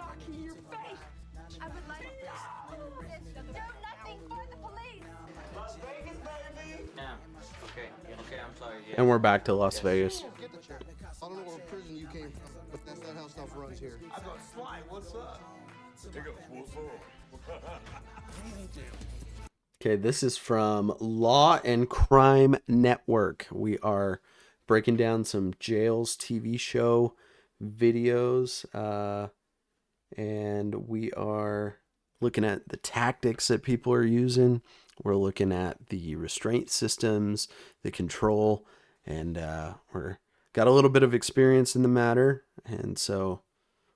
sock in your face. I would like to do nothing for the police. Las Vegas, baby. Yeah. Okay. Okay. I'm sorry. Yeah. And we're back to Las Vegas. I don't know what prison you came from, but that's not how stuff runs here. I got Sly. What's up? Okay, this is from Law and Crime Network. We are breaking down some jails TV show videos, and we are looking at the tactics that people are using. We're looking at the restraint systems, the control, and we're got a little bit of experience in the matter. And so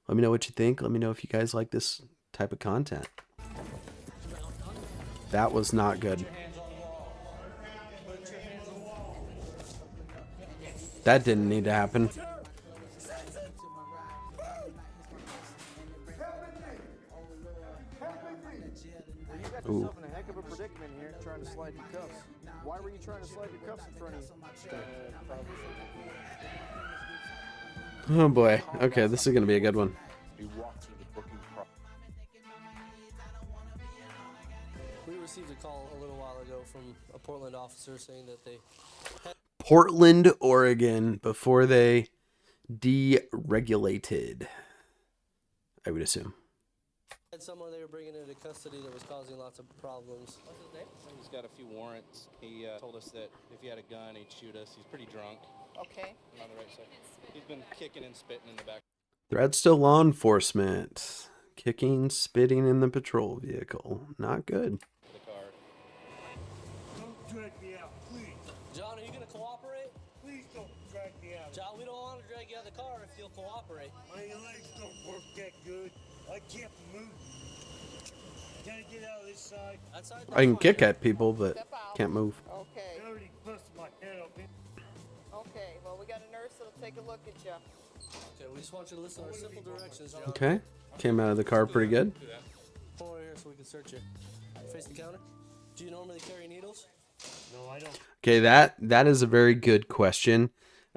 let me know what you think. Let me know if you guys like this type of content. That was not good. That didn't need to happen. You got yourself in a heck of a predicament here, trying to slide your cuffs. Why were you trying to slide your cuffs in front of you? Oh boy. Okay, this is going to be a good one. We received a call a little while ago from a Portland officer saying that they Portland, Oregon, before they deregulated, I would assume. had someone they were bringing into custody that was causing lots of problems. What's his name? He's got a few warrants. He told us that if he had a gun, he'd shoot us. He's pretty drunk. Okay. I'm on the right side. He's been kicking and spitting in the back. Threats to law enforcement. Kicking, spitting in the patrol vehicle. Not good. The car. Don't drag me out, please. John, are you going to cooperate? Please don't drag me out. John, we don't want to drag you out of the car if you'll cooperate. My legs don't work that good. I can't move. Can I get out of this side? That side? I can kick at people, but can't move. Okay. I already busted my head open. Okay. Well, we got a nurse that'll take a look at you. Okay, we just want you to listen to our simple directions, John. Okay. Came out of the car pretty good. Come over here so we can search you. Face the counter. Do you normally carry needles? No, I don't. Okay, that is a very good question.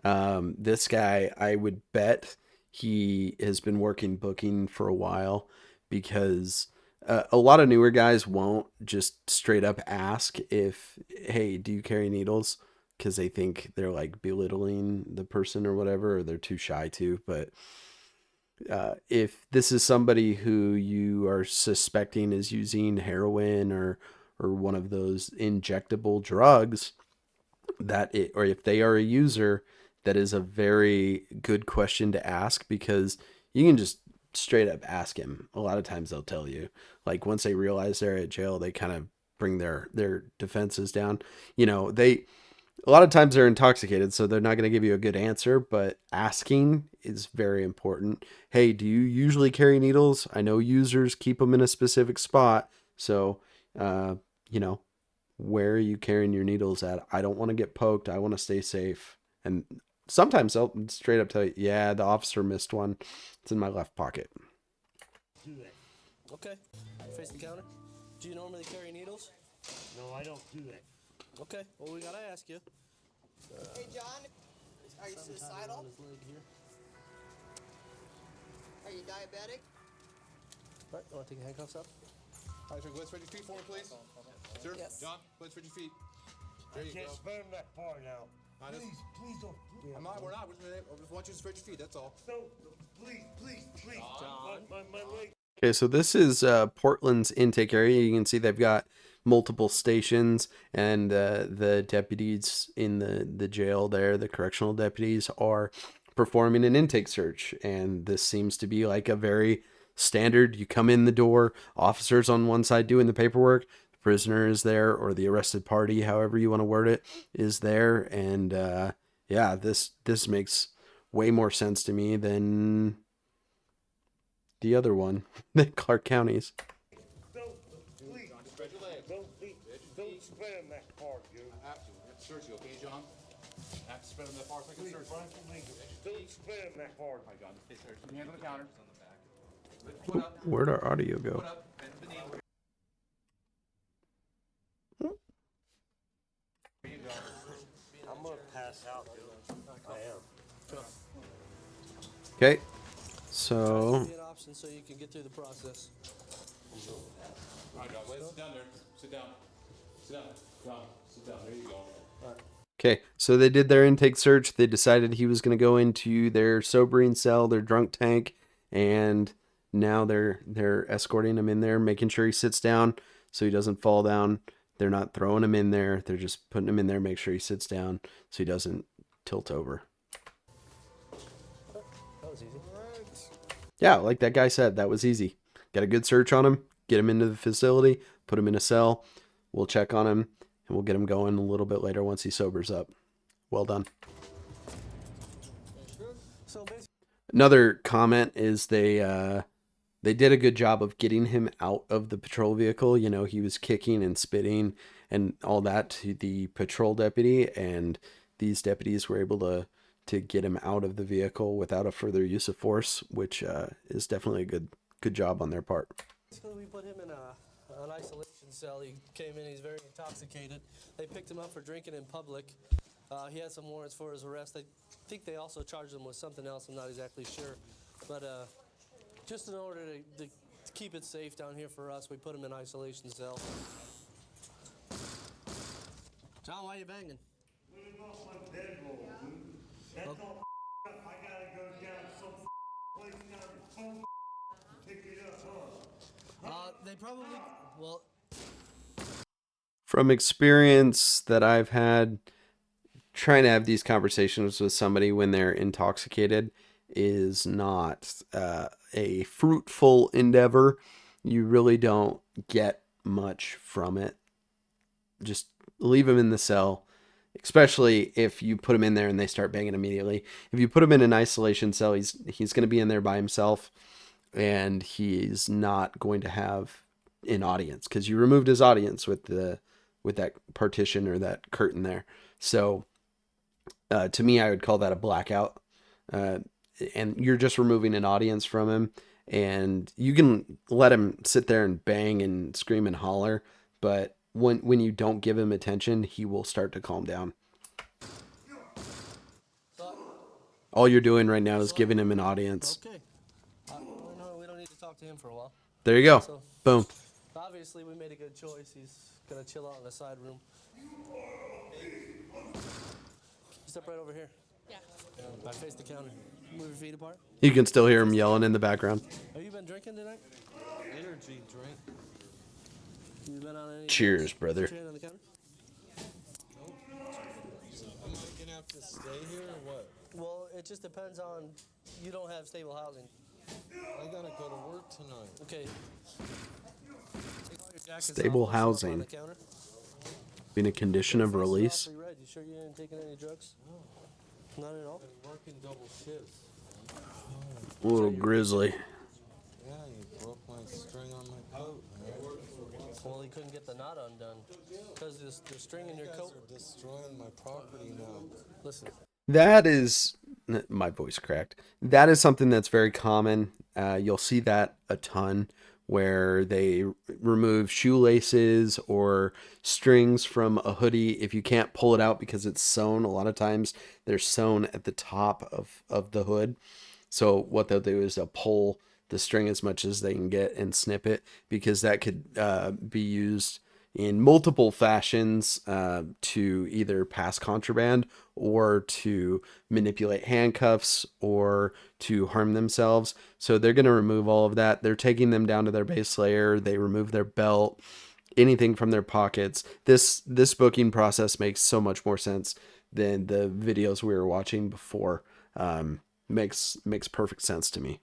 This guy, I would bet he has been working booking for a while, because a lot of newer guys won't just straight up ask if, hey, do you carry needles? Because they think they're like belittling the person or whatever, or they're too shy to. But if this is somebody who you are suspecting is using heroin or one of those injectable drugs, or if they are a user, that is a very good question to ask, because you can just straight up ask him. A lot of times they'll tell you. Like, once they realize they're at jail, they kind of bring their defenses down. You know, a lot of times they're intoxicated, so they're not going to give you a good answer, but asking is very important. Hey, do you usually carry needles? I know users keep them in a specific spot. So, you know, where are you carrying your needles at? I don't want to get poked. I want to stay safe. And sometimes they'll straight up tell you, yeah, the officer missed one. It's in my left pocket. Do that. Okay. Face the counter. Do you normally carry needles? No, I don't do that. Okay. Well, we gotta ask you. Hey, John, are you suicidal? Are you diabetic? Right. You want to take your handcuffs off? All right, sir, go ahead, spread your feet for me, please. Sir, Yes. John, go ahead, spread your feet. There I you can't go. spread them that far now. I just- Please don't. I'm not, we're not. I just want you to spread your feet, that's all. No, please. John. My leg. Okay, so this is Portland's intake area. You can see they've got multiple stations, and the deputies in the jail there, the correctional deputies, are performing an intake search. And this seems to be like a very standard, you come in the door, officers on one side doing the paperwork, the prisoner is there, or the arrested party, however you want to word it, is there. And yeah, this makes way more sense to me than the other one, the Clark County's. Don't, please. Spread your legs. Don't spread them that far, dude. I have to. I have to search you, okay, John? I have to spread them that far so I can Please, search you. don't spread them that hard. All right, John, just stay searched. Put your hands on the counter. Where'd our audio go? I'm gonna pass out, dude. I am. Okay, so isolation so you can get through the process. All right, guys, sit down there. Sit down. Sit down. Down. Sit down. There you go. All right. Okay, so they did their intake search. They decided he was going to go into their sobering cell, their drunk tank, and now they're escorting him in there, making sure he sits down so he doesn't fall down. They're not throwing him in there. They're just putting him in there, make sure he sits down so he doesn't tilt over. That was easy. Yeah, like that guy said, that was easy. Got a good search on him, get him into the facility, put him in a cell. We'll check on him, and we'll get him going a little bit later once he sobers up. Well done. So basically, Another comment is they did a good job of getting him out of the patrol vehicle. You know, he was kicking and spitting and all that to the patrol deputy, and these deputies were able to get him out of the vehicle without a further use of force, which is definitely a good job on their part. we put him in an isolation cell. He came in, he's very intoxicated. They picked him up for drinking in public. He had some warrants for his arrest. I think they also charged him with something else. I'm not exactly sure. But just in order to keep it safe down here for us, we put him in isolation cell. John, why are you banging? Moving off my bedroll, dude. That's all up. I gotta go down some place down the phone pick it up, huh? They probably, well, From experience that I've had trying to have these conversations with somebody when they're intoxicated is not a fruitful endeavor. You really don't get much from it. Just leave them in the cell, especially if you put him in there and they start banging immediately. If you put him in an isolation cell, he's going to be in there by himself, and he's not going to have an audience because you removed his audience with that partition or that curtain there. So to me, I would call that a blackout. And you're just removing an audience from him, and you can let him sit there and bang and scream and holler, but when you don't give him attention, he will start to calm down. All you're doing right now is giving him an audience. okay. No, we don't need to talk to him for a while. There you go. So, Boom. obviously, we made a good choice. He's going to chill out in the side room. Step right over here. Yeah. I face the counter. Move your feet apart. You can still hear him yelling in the background. Have you been drinking tonight? Energy drink. You been on any? Cheers, brother. Chair on the counter? Am I gonna have to stay here or what? Well, it just depends on. You don't have stable housing. I gotta go to work tonight. Okay. Take all your jackets Stable off, those up on housing. the counter. In a condition of Face it off release. so you're right. You sure you ain't taking any drugs? No. Not at all. Been working double shifts. A little grizzly. Yeah, you broke my string on my coat, man. Well, he couldn't get the knot undone because the string in your You guys coat. are destroying my property now. Listen. That is, my voice cracked. That is something that's very common. You'll see that a ton where they remove shoelaces or strings from a hoodie. If you can't pull it out because it's sewn, a lot of times they're sewn at the top of the hood. So what they'll do is they'll pull the string as much as they can get and snip it, because that could be used in multiple fashions to either pass contraband or to manipulate handcuffs or to harm themselves. So they're going to remove all of that. They're taking them down to their base layer. They remove their belt, anything from their pockets. This booking process makes so much more sense than the videos we were watching before. Makes perfect sense to me.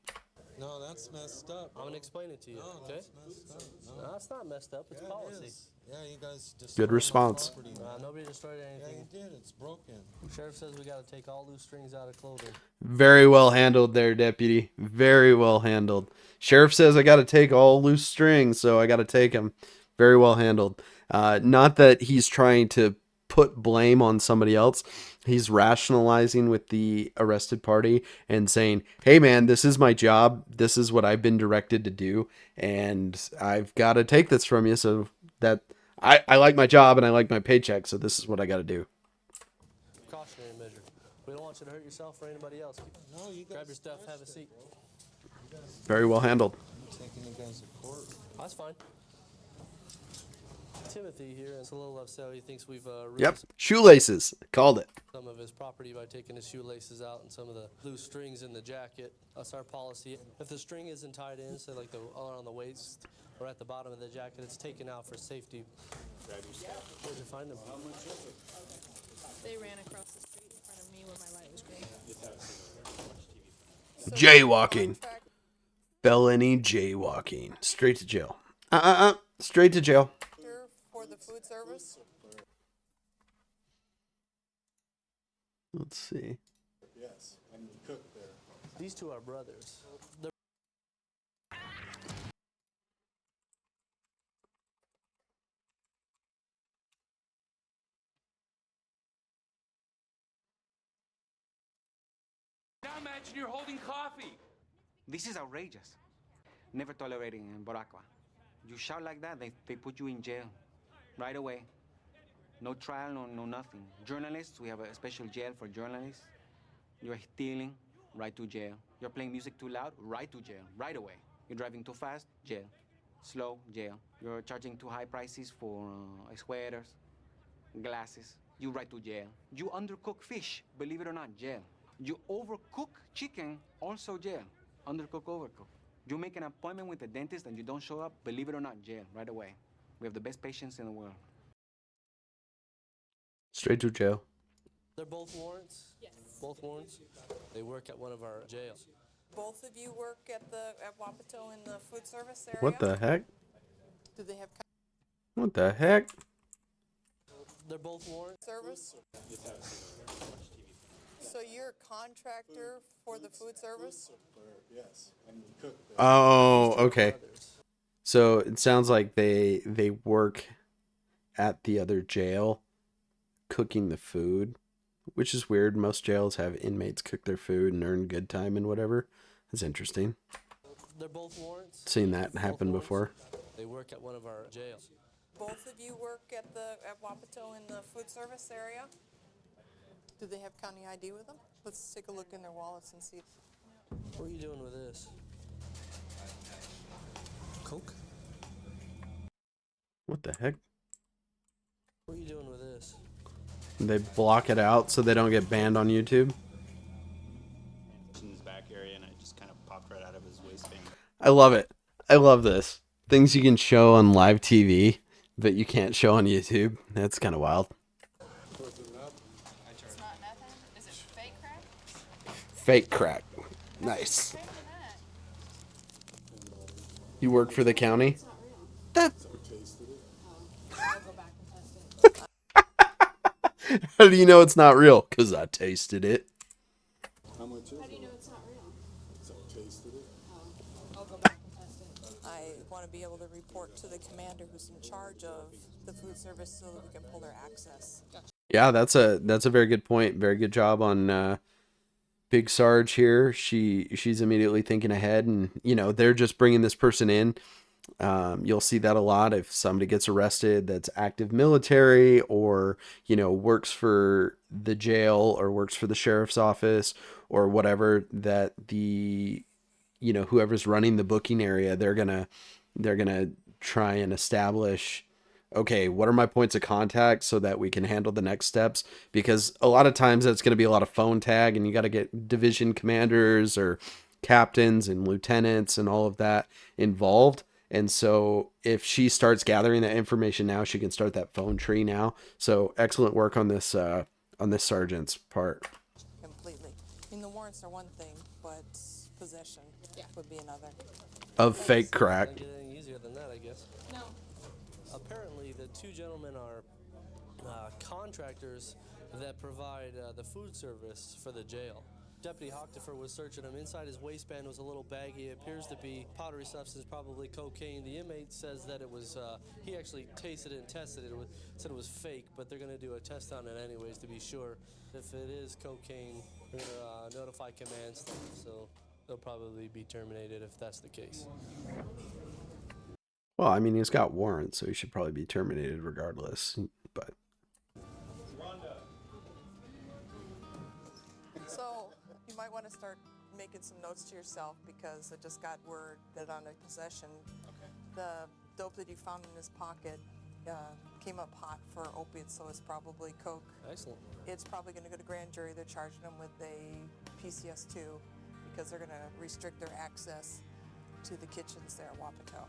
No, that's messed up. I'm gonna explain it to you. No, Okay. that's messed up. No. No, it's not messed up. It's Yeah, policy. it is. Yeah, you guys destroyed Good response. my property, man. Nobody destroyed Yeah, anything. you did. It's broken. Sheriff says we got to take all loose strings out of clothing. Very well handled there, deputy. Very well handled. Sheriff says I got to take all loose strings, so I got to take them. Very well handled. Not that he's trying to put blame on somebody else. He's rationalizing with the arrested party and saying, hey man, this is my job. This is what I've been directed to do. And I've got to take this from you. So that I like my job and I like my paycheck. So this is what I got to do. Precautionary measure. We don't want you to hurt yourself or anybody else. No, you guys. Grab your stuff. Have a seat. You Very well handled. That's fine. Timothy here is a little upset. He thinks we've ruined Yep. Shoelaces. Called it. some of his property by taking his shoelaces out and some of the loose strings in the jacket. That's our policy. If the string isn't tied in, say like on the waist or at the bottom of the jacket, it's taken out for safety. Where'd you find them? They ran across the street in front of me when my light was green. Jaywalking. Felony jaywalking. Straight to jail. Straight to jail. For the food service? Let's see. Yes, and you cook there. These two are brothers. They're Now imagine you're holding coffee. This is outrageous. Never tolerating in Boracua. You shout like that, they put you in jail right away. No trial, no nothing. Journalists, we have a special jail for journalists. You're stealing, right to jail. You're playing music too loud, right to jail, right away. You're driving too fast, jail. Slow, jail. You're charging too high prices for sweaters, glasses. You right to jail. You undercook fish, believe it or not, jail. You overcook chicken, also jail. Undercook, overcook. You make an appointment with the dentist and you don't show up, believe it or not, jail, right away. We have the best patients in the world. Straight to jail. They're both warrants? Yes. Both warrants? They work at one of our jails. Both of you work at Wapato in the food service area? What the heck? Do they have What the heck? They're both warrants? service? So you're a contractor for the food service? Yes, and you cook there. Oh, okay. So it sounds like they work at the other jail cooking the food, which is weird. Most jails have inmates cook their food and earn good time and whatever. That's interesting. They're both warrants? Seen that happen before. They work at one of our jails. Both of you work at Wapato in the food service area? Do they have county ID with them? Let's take a look in their wallets and see. What are you doing with this? Coke? What the heck? What are you doing with this? They block it out so they don't get banned on YouTube. In his back area, and it just kind of popped right out of his waistband. I love it. I love this. Things you can show on live TV that you can't show on YouTube. That's kind of wild. It's not nothing? Is it fake crack? Fake crack. Nice. Better than that. You work for the county? That. I'll go back and test it. How do you know it's not real? Because I tasted it. How much is How do you it? know it's not real? So tasted it. I'll go back and test it. I want to be able to report to the commander who's in charge of the food service so that we can pull their access. Yeah, that's a very good point. Very good job on Big Sarge here. She's immediately thinking ahead, and they're just bringing this person in. You'll see that a lot if somebody gets arrested that's active military or works for the jail or works for the sheriff's office or whatever, that the whoever's running the booking area, they're gonna try and establish, okay, what are my points of contact so that we can handle the next steps? Because a lot of times it's going to be a lot of phone tag, and you got to get division commanders or captains and lieutenants and all of that involved. And so if she starts gathering that information now, she can start that phone tree now. So excellent work on this sergeant's part. Completely. I mean, the warrants are one thing, but possession would be another. Of fake crack. Doesn't get any easier than that, I guess. No. Apparently, the two gentlemen are contractors that provide the food service for the jail. Deputy Hochtifer was searching him. Inside his waistband was a little baggie. It appears to be powdery substance, probably cocaine. The inmate says that it was, he actually tasted it and tested it. Said it was fake, but they're going to do a test on it anyways to be sure. If it is cocaine, they're going to notify command staff, so they'll probably be terminated if that's the case. Well, I mean, he's got warrants, so he should probably be terminated regardless. But So you might want to start making some notes to yourself because I just got word that on a possession, the dope that you found in his pocket came up hot for opiates, so it's probably coke. Excellent. It's probably going to go to grand jury. They're charging him with a PCS2 because they're going to restrict their access to the kitchens there at Wapato.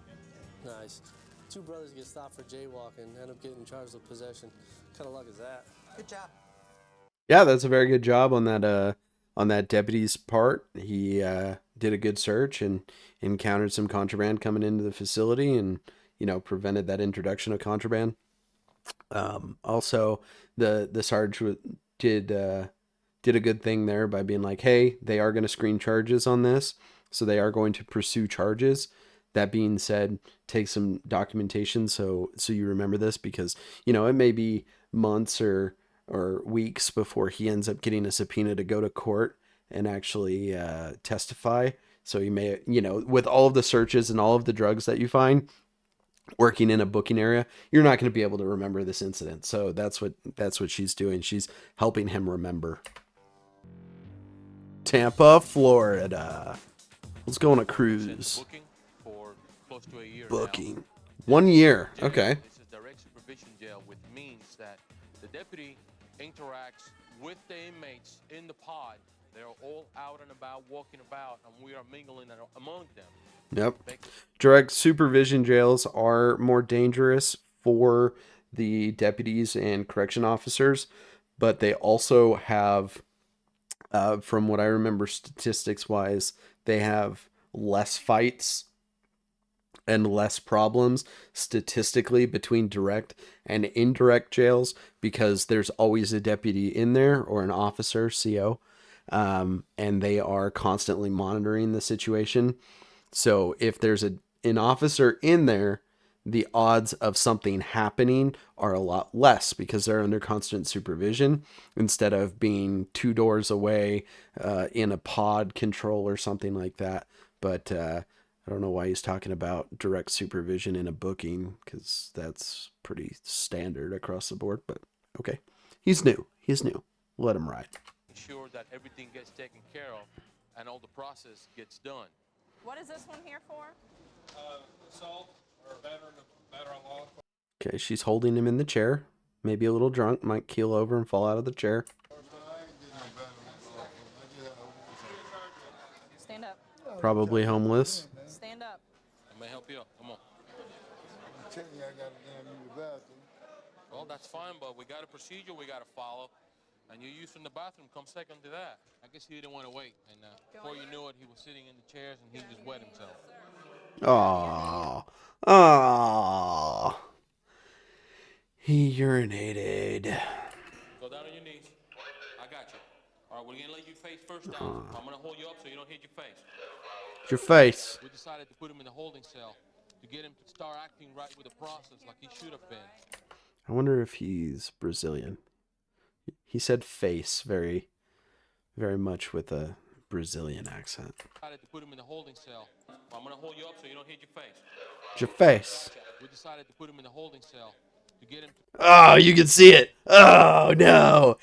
Nice. 2 brothers get stopped for jaywalking, end up getting charged with possession. What kind of luck is that? Good job. Yeah, that's a very good job on that deputy's part. He did a good search and encountered some contraband coming into the facility, and prevented that introduction of contraband. Also, the Sarge did a good thing there by being like, hey, they are going to screen charges on this, so they are going to pursue charges. That being said, take some documentation so you remember this, because it may be months or weeks before he ends up getting a subpoena to go to court and actually testify. So you may, with all of the searches and all of the drugs that you find working in a booking area, you're not going to be able to remember this incident. So that's what she's doing. She's helping him remember. Tampa, Florida. Let's go on a cruise. Booking for close to a year. Booking. 1 year. Okay. This is direct supervision jail, which means that the deputy interacts with the inmates in the pod. They're all out and about, walking about, and we are mingling among them. Yep. Direct supervision jails are more dangerous for the deputies and correction officers, but they also have, from what I remember statistics wise, they have less fights and less problems statistically between direct and indirect jails, because there's always a deputy in there or an officer, CO, and they are constantly monitoring the situation. So if there's an officer in there, the odds of something happening are a lot less because they're under constant supervision instead of being 2 doors away in a pod control or something like that. But I don't know why he's talking about direct supervision in a booking, because that's pretty standard across the board. But okay, he's new. Let him ride. Ensure that everything gets taken care of and all the process gets done. What is this one here for? Assault or veteran law. Okay, she's holding him in the chair. Maybe a little drunk, might keel over and fall out of the chair. Stand up. Probably homeless. Stand up. I may help you out. Come on. Well, that's fine, but we got a procedure we got to follow. And you using the bathroom comes second to that. I guess he didn't want to wait. And before you knew it, he was sitting in the chairs and he just wet himself. Aww. He urinated. Go down on your knees. I got you. All right, we're going to lay you face first down. I'm going to hold you up so you don't hit your face. Your face. We decided to put him in the holding cell to get him to start acting right with the process like he should have been. I wonder if he's Brazilian. He said face very, very much with a Brazilian accent. Decided to put him in the holding cell. I'm going to hold you up so you don't hit your face. Your face. We decided to put him in the holding cell to get him to... Oh, you can see it. Oh, no.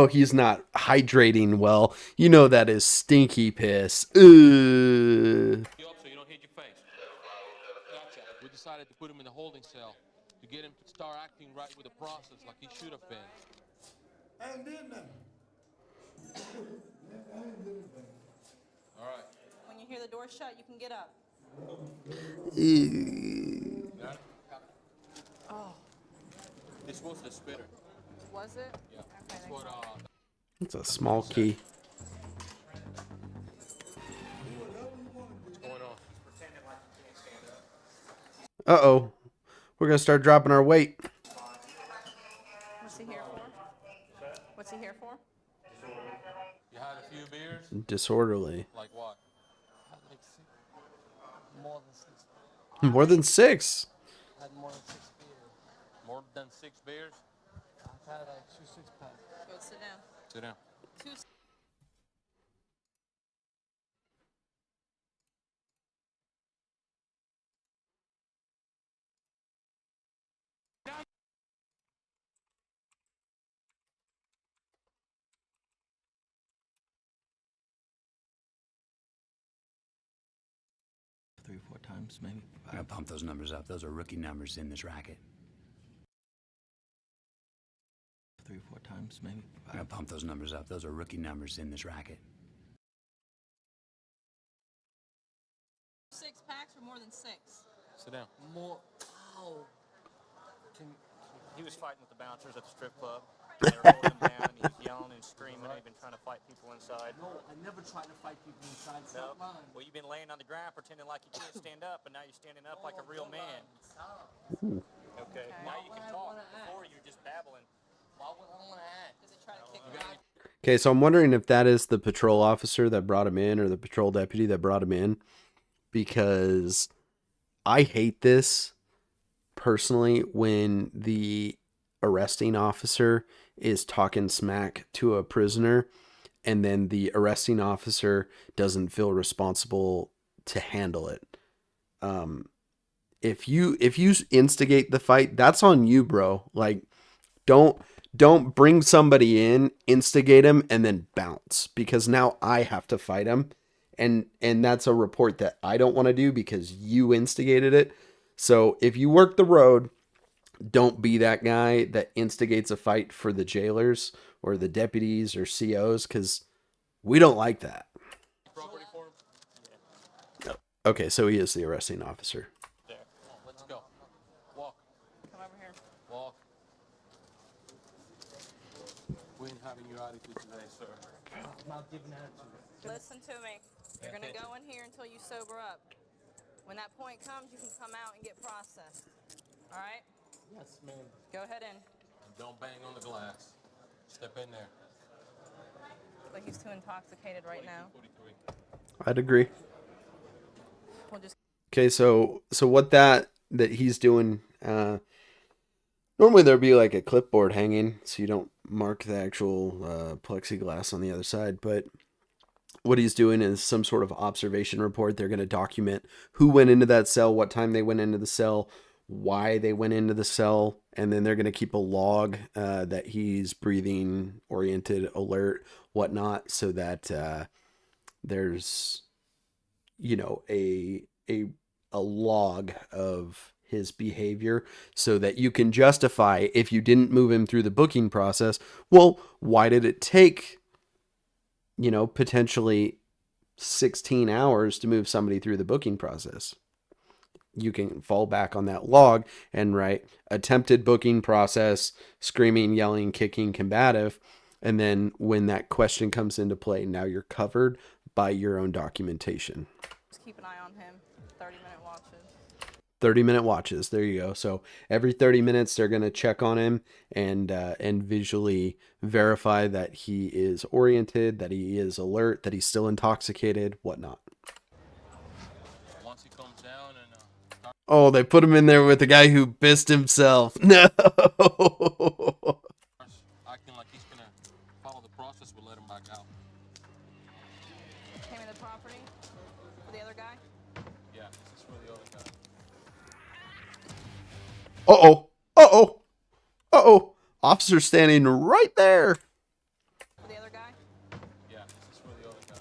He's not hydrating well. That is stinky piss. You up so you don't hit your face. Gotcha. We decided to put him in the holding cell to get him to start acting right with the process like he should have been. I ain't did nothing. All right. When you hear the door shut, you can get up. Got it? Oh, This was the spitter. was it? Yeah. Okay, That's thanks. what, It's a small key. what's going on? Uh-oh. We're going to start dropping our weight. What's he here for? What's he here for? You had a few beers? Disorderly. Like what? More than 6. More than 6. I had more than 6 beers. More than 6 beers? I've had like 2 6-packs. Go sit down. Sit down. 2 times, maybe. I gotta pump those numbers up. Those are rookie numbers in this racket. 3 or 4 times, maybe. I gotta pump those numbers up. Those are rookie numbers in this racket. 6 packs or more than 6? Sit down. More. Ow. He was fighting with the bouncers at the strip club. They were holding him down. He was yelling and screaming. He'd been trying to fight people inside. No, I never tried to fight people inside. No. Well, you've been laying on the ground pretending like you can't stand up, and now you're standing up like a real man. Okay. Now you can talk. Before you're just babbling. Why would I want to act? Does it try to kick you out? Okay, so I'm wondering if that is the patrol officer that brought him in or the patrol deputy that brought him in, because I hate this personally when the arresting officer is talking smack to a prisoner and then the arresting officer doesn't feel responsible to handle it. If you instigate the fight, that's on you, bro. Like, don't bring somebody in, instigate him, and then bounce, because now I have to fight him. And that's a report that I don't want to do because you instigated it. So if you work the road, don't be that guy that instigates a fight for the jailers or the deputies or COs, because we don't like that. Property for him? No. Okay, so he is the arresting officer. There. Let's go. Walk. Come over here. Walk. We ain't having your attitude today, sir. I'm not giving attitude. Listen to me. You're going to go in here until you sober up. When that point comes, you can come out and get processed. All right? Yes, ma'am. Go ahead in. And don't bang on the glass. Step in there. Like he's too intoxicated right now. 43. I'd agree. We'll just... Okay, so what that he's doing, normally there'd be like a clipboard hanging so you don't mark the actual plexiglass on the other side, but what he's doing is some sort of observation report. They're going to document who went into that cell, what time they went into the cell, why they went into the cell, and then they're going to keep a log that he's breathing, oriented, alert, whatnot, so that there's, you know, a log of his behavior so that you can justify if you didn't move him through the booking process. Well, why did it take, you know, potentially 16 hours to move somebody through the booking process? You can fall back on that log and write attempted booking process, screaming, yelling, kicking, combative. And then when that question comes into play, now you're covered by your own documentation. Just keep an eye on him. 30-minute watches. 30-minute watches. There you go. So every 30 minutes, they're going to check on him and visually verify that he is oriented, that he is alert, that he's still intoxicated, whatnot. Once he comes down and Oh, they put him in there with the guy who pissed himself. No. acting like he's gonna follow the process, we'll let him back out. Came in the property for the other guy? Yeah, this is for the other guy. Uh-oh. Uh-oh. Uh-oh. Officer standing right there. For the other guy? Yeah, this is for the other guy.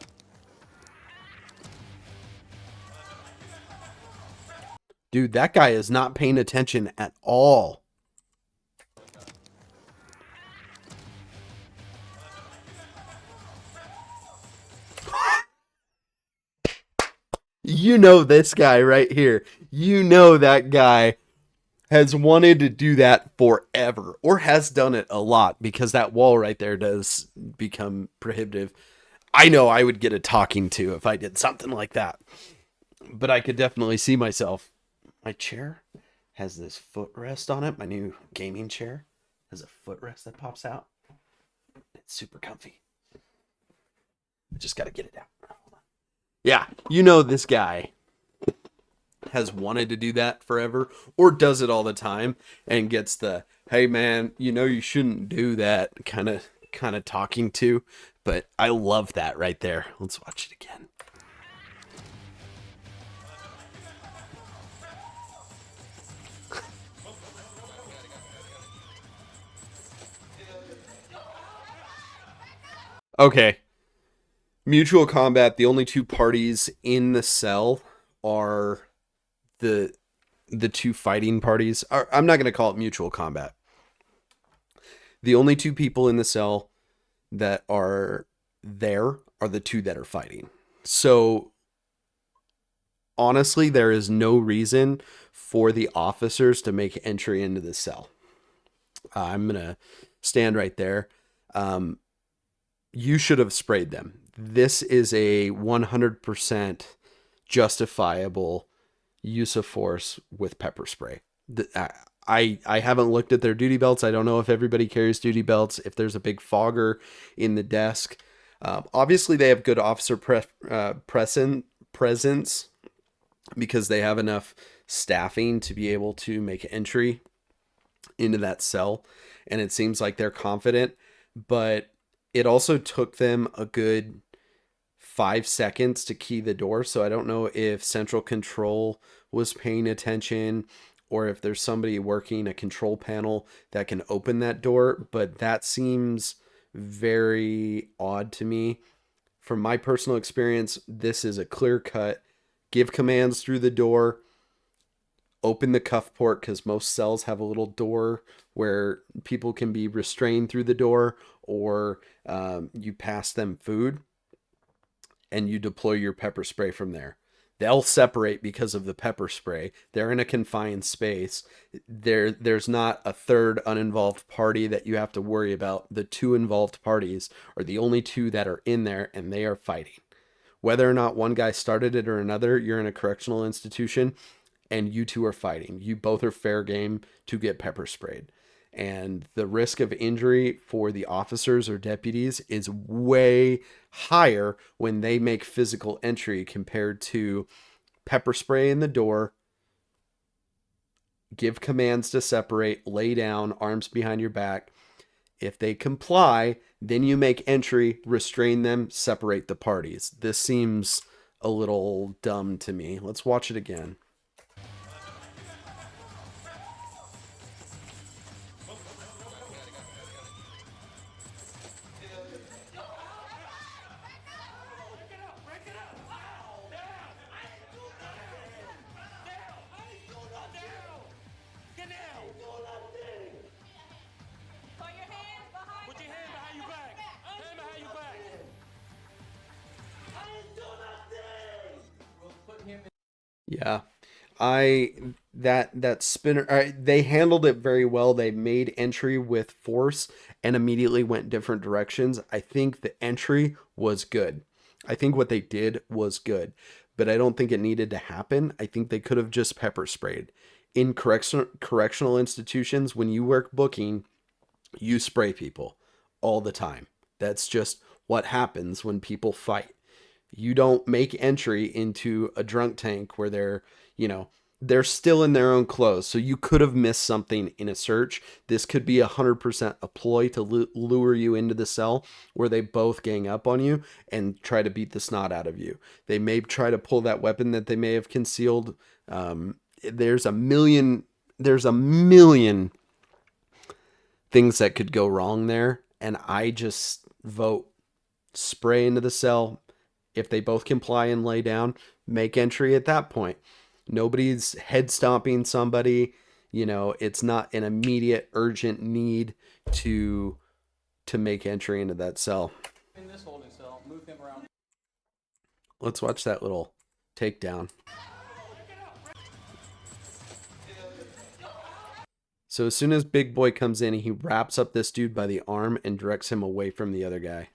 Dude, that guy is not paying attention at all. You know this guy right here. You know that guy has wanted to do that forever, or has done it a lot, because that wall right there does become prohibitive. I know I would get a talking to if I did something like that, but I could definitely see myself. My chair has this footrest on it. My new gaming chair has a footrest that pops out. It's super comfy. I just got to get it out. Yeah, you know this guy has wanted to do that forever, or does it all the time and gets the, hey man, you know you shouldn't do that kind of talking to. But I love that right there. Let's watch it again. Okay. Mutual combat, the only two parties in the cell are the two fighting parties are, I'm not going to call it mutual combat. The only two people in the cell that are there are the two that are fighting. So honestly, there is no reason for the officers to make entry into the cell. I'm going to stand right there. You should have sprayed them. This is a 100% justifiable use of force with pepper spray. I haven't looked at their duty belts. I don't know if everybody carries duty belts, if there's a big fogger in the desk. Obviously, they have good officer presence because they have enough staffing to be able to make entry into that cell. And it seems like they're confident. But it also took them a good 5 seconds to key the door. So I don't know if central control was paying attention or if there's somebody working a control panel that can open that door. But that seems very odd to me. From my personal experience, this is a clear cut. Give commands through the door. Open the cuff port, because most cells have a little door where people can be restrained through the door, or you pass them food and you deploy your pepper spray from there. They'll separate because of the pepper spray. They're in a confined space. There's not a third uninvolved party that you have to worry about. The two involved parties are the only two that are in there, and they are fighting. Whether or not one guy started it or another, you're in a correctional institution, and you two are fighting. You both are fair game to get pepper sprayed. And the risk of injury for the officers or deputies is way higher when they make physical entry compared to pepper spray in the door, give commands to separate, lay down, arms behind your back. If they comply, then you make entry, restrain them, separate the parties. This seems a little dumb to me. Let's watch it again. Yeah, that spinner, they handled it very well. They made entry with force and immediately went different directions. I think the entry was good. I think what they did was good, but I don't think it needed to happen. I think they could have just pepper sprayed. In correctional institutions, when you work booking, you spray people all the time. That's just what happens when people fight. You don't make entry into a drunk tank where they're still in their own clothes. So you could have missed something in a search. This could be 100% a ploy to lure you into the cell where they both gang up on you and try to beat the snot out of you. They may try to pull that weapon that they may have concealed. There's a million things that could go wrong there. And I just vote spray into the cell. If they both comply and lay down, make entry at that point. Nobody's head stomping somebody. It's not an immediate urgent need to make entry into that cell. In this holding cell, move him around. Let's watch that little takedown. So as soon as Big Boy comes in, he wraps up this dude by the arm and directs him away from the other guy.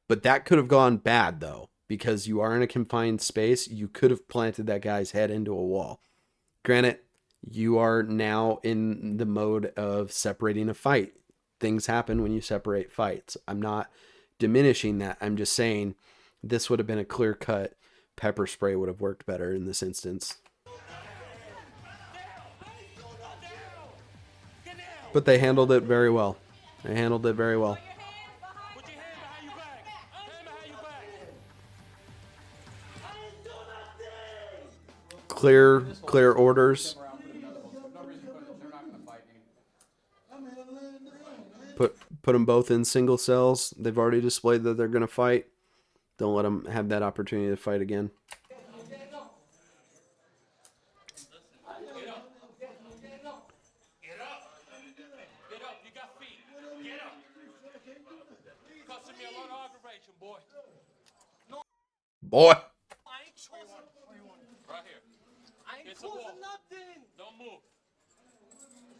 But that could have gone bad, though, because you are in a confined space. You could have planted that guy's head into a wall. Granted, you are now in the mode of separating a fight. Things happen when you separate fights. I'm not diminishing that. I'm just saying this would have been a clear cut. Pepper spray would have worked better in this instance. But they handled it very well. Clear orders. Put them both in single cells. They've already displayed that they're going to fight. Don't let him have that opportunity to fight again. Get up. You got feet. Get up. Costing me a lot of aggravation, boy. Boy. I ain't chosen. Right here. I ain't causing nothing. Don't move.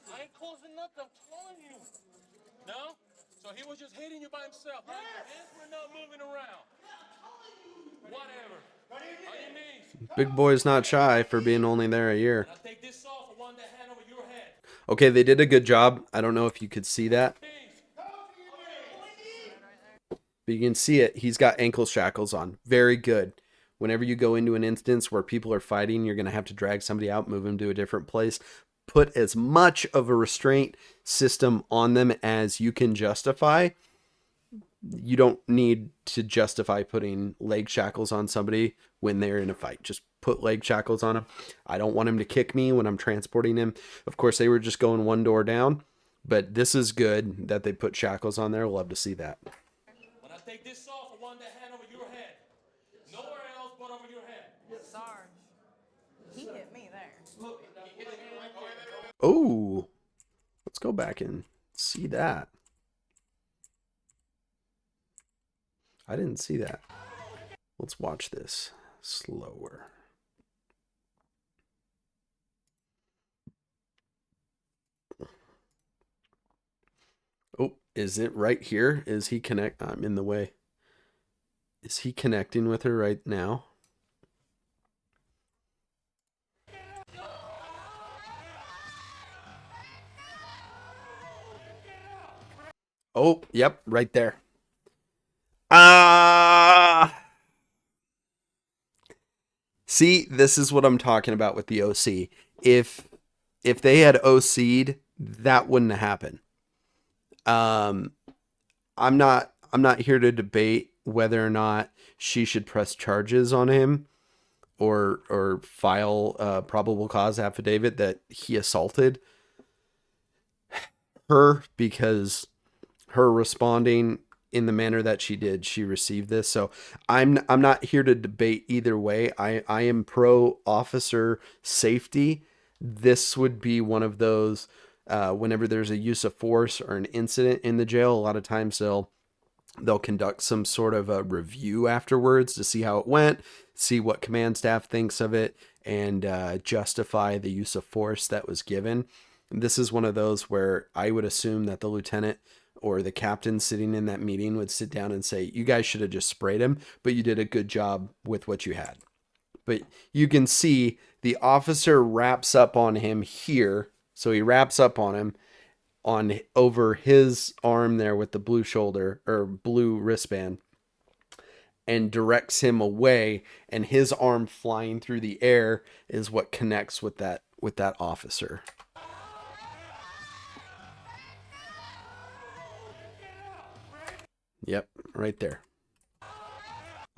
I ain't causing nothing. I'm telling you. No? So he was just hitting you by himself. Yes. Hands were not moving around. Whatever. On your knees. Big boy's not shy for being only there a year. Now take this off. I want the hand over your head. Okay, they did a good job. I don't know if you could see that. But you can see it. He's got ankle shackles on. Very good. Whenever you go into an instance where people are fighting, you're going to have to drag somebody out, move them to a different place. Put as much of a restraint system on them as you can justify. You don't need to justify putting leg shackles on somebody when they're in a fight. Just put leg shackles on him. I don't want him to kick me when I'm transporting him. Of course, they were just going one door down, but this is good that they put shackles on there. Love to see that. When I take this off, I want the hand over your head. Nowhere else but over your head. Sarge, he hit me there. Look, Oh, let's go back and see that. I didn't see that. Let's watch this slower. Oh, is it right here? Is he connect? I'm in the way. Is he connecting with her right now? Oh, yep, right there. See, this is what I'm talking about with the OC. If they had OC'd, that wouldn't happen. I'm not here to debate whether or not she should press charges on him or file a probable cause affidavit that he assaulted her, because her responding in the manner that she did, she received this. So I'm not here to debate either way. I am pro officer safety. This would be one of those, whenever there's a use of force or an incident in the jail, a lot of times they'll conduct some sort of a review afterwards to see how it went, see what command staff thinks of it, and justify the use of force that was given. And this is one of those where I would assume that the lieutenant or the captain sitting in that meeting would sit down and say, you guys should have just sprayed him, but you did a good job with what you had. But you can see the officer wraps up on him here. So he wraps up on him on over his arm there with the blue shoulder or blue wristband and directs him away, and his arm flying through the air is what connects with that officer. Yep, right there.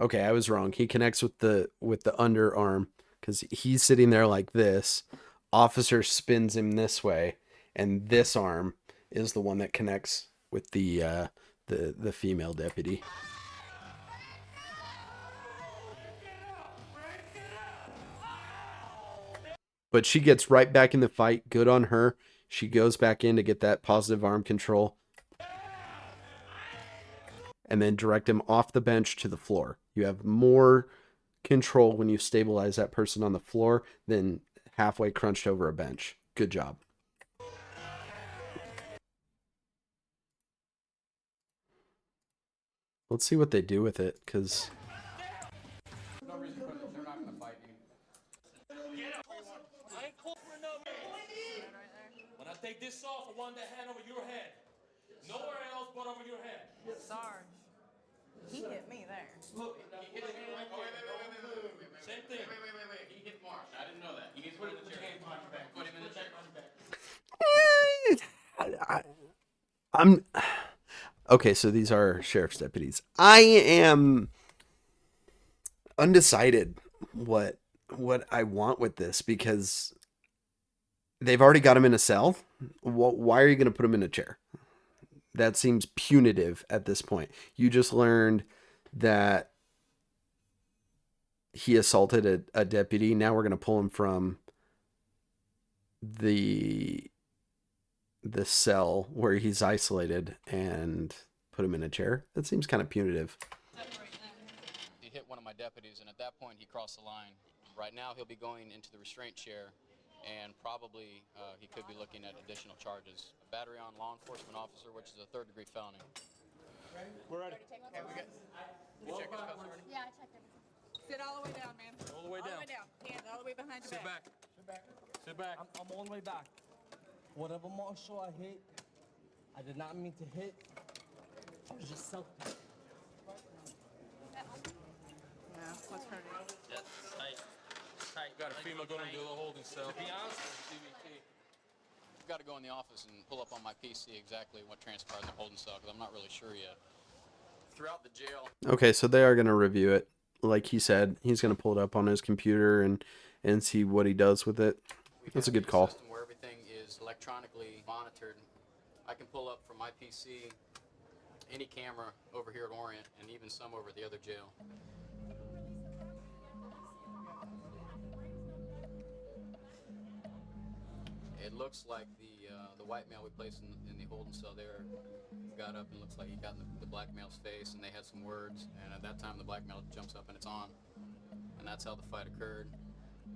Okay, I was wrong. He connects with the underarm because he's sitting there like this. Officer spins him this way, and this arm is the one that connects with the female deputy. But she gets right back in the fight. Good on her. She goes back in to get that positive arm control and then direct him off the bench to the floor. You have more control when you stabilize that person on the floor than halfway crunched over a bench. Good job. Let's see what they do with it, because no reason for this. They're not going to fight you. Get up. I ain't called for no man. When I take this off, I want the hand over your head. Nowhere else but over your head. Sarge, he hit me there. Look, he hit me right there. Same thing. Wait. He hit Marsh. I didn't know that. He needs to put him in the chair. Put him in the chair. I'm okay. So these are sheriff's deputies. I am undecided what I want with this, because they've already got him in a cell. Why are you going to put him in a chair? That seems punitive at this point. You just learned that he assaulted a deputy. Now we're going to pull him from the cell where he's isolated and put him in a chair. That seems kind of punitive. He hit one of my deputies, and at that point he crossed the line. Right now he'll be going into the restraint chair, and probably he could be looking at additional charges. A battery on law enforcement officer, which is a third-degree felony. We're ready. Okay, we got. You check his cuffs already? Yeah, I checked everything. Sit all the way down, man. All the way down. All the way down. Hands all the way behind your Sit back. back. Sit back. Sit back. I'm all the way back. Whatever marshal I hit, I did not mean to hit. I was just self. Yeah, what's hurting? That's tight. Tight. Got a female going to the holding cell. To be honest, CBT. I've got to go in the office and pull up on my PC exactly what transpired in the holding cell, because I'm not really sure yet. Throughout the jail. Okay, so they are going to review it. Like he said, he's going to pull it up on his computer and see what he does with it. That's a good call. System where everything is electronically monitored. I can pull up from my PC any camera over here at Orient, and even some over at the other jail. It looks like the white male we placed in the holding cell there got up and looks like he got in the black male's face, and they had some words, and at that time the black male jumps up and it's on, and that's how the fight occurred.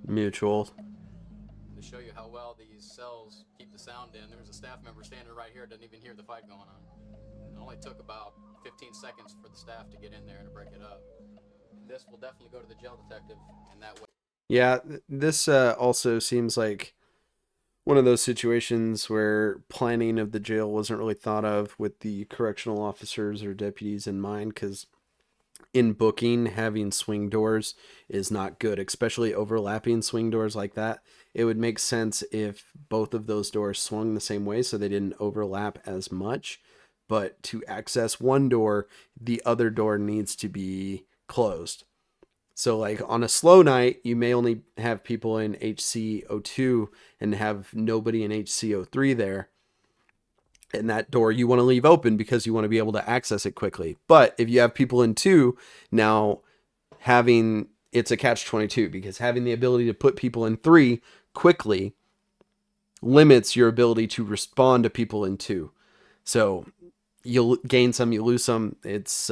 Mutual. To show you how well these cells keep the sound in, there was a staff member standing right here, didn't even hear the fight going on. It only took about 15 seconds for the staff to get in there and to break it up. This will definitely go to the jail detective in that way. Yeah, this also seems like one of those situations where planning of the jail wasn't really thought of with the correctional officers or deputies in mind, because in booking, having swing doors is not good, especially overlapping swing doors like that. It would make sense if both of those doors swung the same way so they didn't overlap as much. But to access one door, the other door needs to be closed. So like on a slow night, you may only have people in HC02 and have nobody in HC03 there. And that door you want to leave open because you want to be able to access it quickly. But if you have people in 2, now it's a catch-22, because having the ability to put people in 3 quickly limits your ability to respond to people in 2. So you'll gain some, you lose some. It's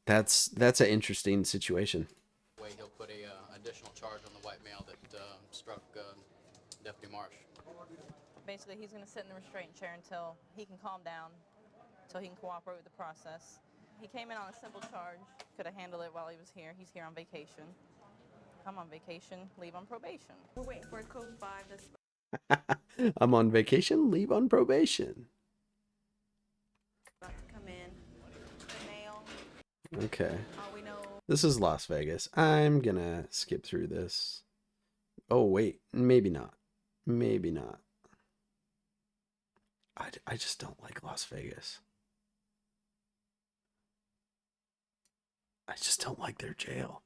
that's an interesting situation. He'll put a additional charge on the white male that struck Deputy Marsh. Basically, he's going to sit in the restraint chair until he can calm down, until he can cooperate with the process. He came in on a simple charge, could have handled it while he was here. He's here on vacation. Come on vacation, leave on probation. We're waiting for code 5 that's I'm on vacation, leave on probation. about to come in. The mail. Okay. We know. This is Las Vegas. I'm gonna skip through this. Oh, wait. Maybe not. Maybe not. I just don't like Las Vegas. I just don't like their jail.